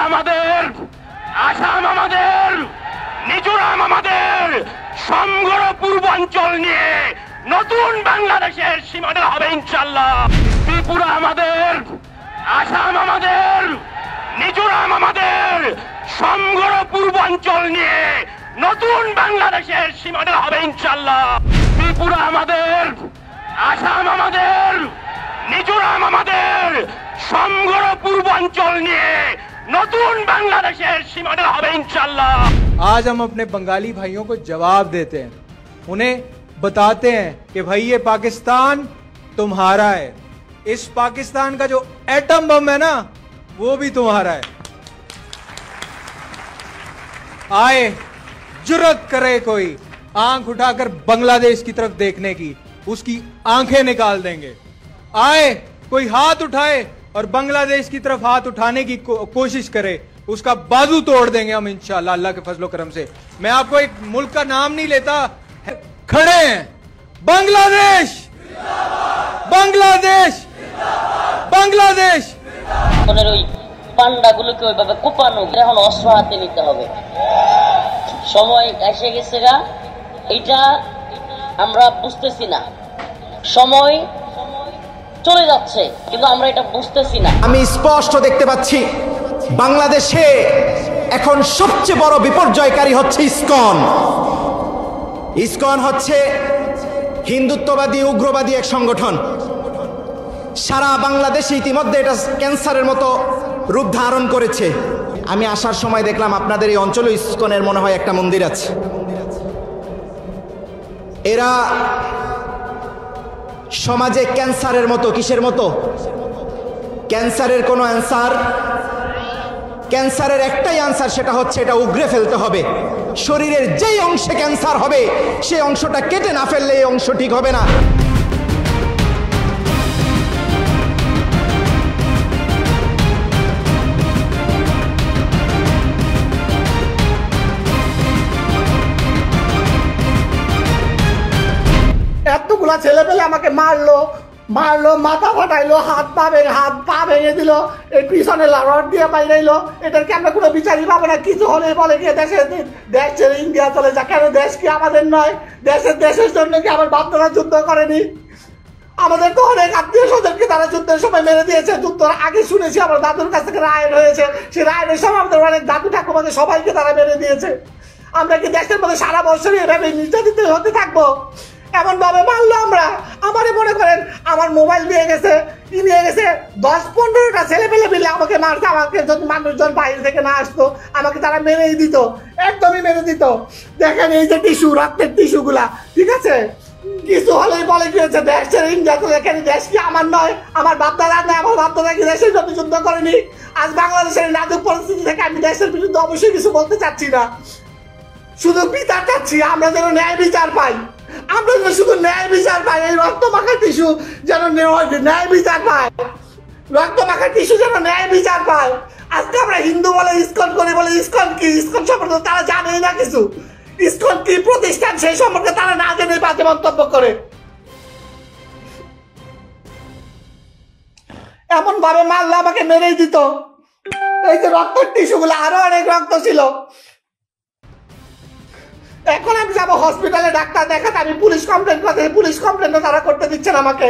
আমাদের, আসাম আমাদের, মিজোরাম আমাদের, সমগ্র পূর্বাঞ্চল নিয়ে নতুন বাংলাদেশের সীমানা হবে ইনশাআল্লাহ। ত্রিপুরা আমাদের, আসাম আমাদের, মিজোরাম আমাদের, সমগ্র পূর্বাঞ্চল নিয়ে নতুন বাংলাদেশের সীমানা হবে ইনশাআল্লাহ। ত্রিপুরা আমাদের, আসাম আমাদের, মিজোরাম আমাদের, সমগ্র পূর্বাঞ্চল নিয়ে नतून बांग्लादेशेर सीमाना हवे इंशाअल्लाह। आज हम अपने बंगाली भाइयों को जवाब देते हैं, उन्हें बताते हैं कि भाई ये पाकिस्तान तुम्हारा है, इस पाकिस्तान का जो एटम बम है ना वो भी तुम्हारा है। आए जुर्रत करे कोई आंख उठाकर बांग्लादेश की तरफ देखने की, उसकी आंखें निकाल देंगे। आए कोई हाथ उठाए और बांग्लादेश की तरफ हाथ उठाने की कोशिश करे, उसका बाजू तोड़ देंगे हम इंशाअल्लाह अल्लाह के फजलो करम से। मैं आपको एक मुल्क का नाम नहीं लेता, खड़े हैं बांग्लादेश, बांग्लादेश, बांग्लादेश। পান্ডাগুলোকে ওইভাবে কোপানো, এখন অস্ত্র হাতে নিতে হবে, সময় এসে গেছে গা। এটা আমরা বুঝতেছি না, সময় চলে যাচ্ছে কিন্তু আমরা এটা বুঝতেছি না। আমি স্পষ্ট দেখতে পাচ্ছি বাংলাদেশে এখন সবচেয়ে বড় বিপর্যয়কারী হচ্ছে ইসকন। ইসকন হচ্ছে হিন্দুত্ববাদী উগ্রবাদী এক সংগঠন। সারা বাংলাদেশে ইতিমধ্যে এটা ক্যান্সারের মতো রূপ ধারণ করেছে। আমি আসার সময় দেখলাম আপনাদের এই অঞ্চলে ইসকনের মনে হয় একটা মন্দির আছে। এরা সমাজে ক্যান্সারের মতো, কিসের মতো? ক্যান্সারের কোনো অ্যান্সার, ক্যান্সারের একটাই অ্যান্সার, সেটা হচ্ছে এটা উগড়ে ফেলতে হবে। শরীরের যেই অংশে ক্যান্সার হবে সেই অংশটা কেটে না ফেললে এই অংশ ঠিক হবে না। এতগুলা ছেলে পেলে আমাকে মারলো, মাথা ফাটাইলো, হাত পা ভেঙে দিল, এই পিছনে রড দিয়ে বাইরাইলো। এটার কি আমরা কোনো বিচারই পাবো না? কিছু হলে বলে গিয়ে দেশ ছেড়ে ইন্ডিয়া চলে যা। কেন? দেশ কি আমাদের নয়? দেশের জন্য কি আমার বাপ দাদা যুদ্ধ করেনি? আমাদের তো অনেক আত্মীয় স্বজনকে তারা যুদ্ধের সময় মেরে দিয়েছে। যুদ্ধের আগে শুনেছি আমার দাদুর কাছ থেকে রায় হয়েছে, সেই রায়ের সময় আমাদের অনেক দাদু ঠাকুমাকে সবাইকে তারা মেরে দিয়েছে। আমরা কি দেশের মধ্যে সারা বছরই এভাবে নির্যাতিত হতে থাকবো? এমন ভাবে মারলো আমরা। আমারে মনে করেন আমার মোবাইল নিয়ে গেছে, কি নিয়ে গেছে, 10-15টা ছেলে পেলে মিলে আমাকে মারছে। আমাকে যদি মানুষজন বাইরে থেকে না আসতো আমাকে তারা মেরেই দিত, একদমই মেরে দিত। দেখেন এই যে টিস্যু, রক্তের টিস্যু গুলা, ঠিক আছে? কিছু হলেই বলে গিয়েছে দেশ ছেড়ে ইন্ডিয়া চলে। এখানে দেশ কি আমার নয়? আমার বাপদাদা নয়? আমার বাপদাদা কি দেশের জন্য যুদ্ধ করেনি? আজ বাংলাদেশের নাজুক পরিস্থিতি থেকে আমি দেশের বিরুদ্ধে অবশ্যই কিছু বলতে চাচ্ছি না, শুধু বিচার চাচ্ছি। আমরা যেন ন্যায় বিচার পাই, আমরা যেন শুধু ন্যায় বিচার পাই। এই রক্ত মাখা টিস্যু যেন ন্যায় বিচার পায়, রক্ত মাখা টিস্যু যেন ন্যায় বিচার পায়। আজকে আমরা হিন্দু বলে ইসকন করি, বলে ইসকন কি? ইসকন সম্পর্কে তারা জানেই না কিছু। ইসকন কি প্রতিষ্ঠান সেই সম্পর্কে তারা না জেনে বাজে মন্তব্য করে। এমন ভাবে মারলে আমাকে মেরেই দিত। এই যে রক্তের টিস্যু গুলো, আরো অনেক রক্ত ছিল। এখন আমি যাবো হসপিটালে ডাক্তার দেখাতে, আমি পুলিশ কমপ্লেন করতে, পুলিশ কমপ্লেনও তারা করতে দিচ্ছেন আমাকে।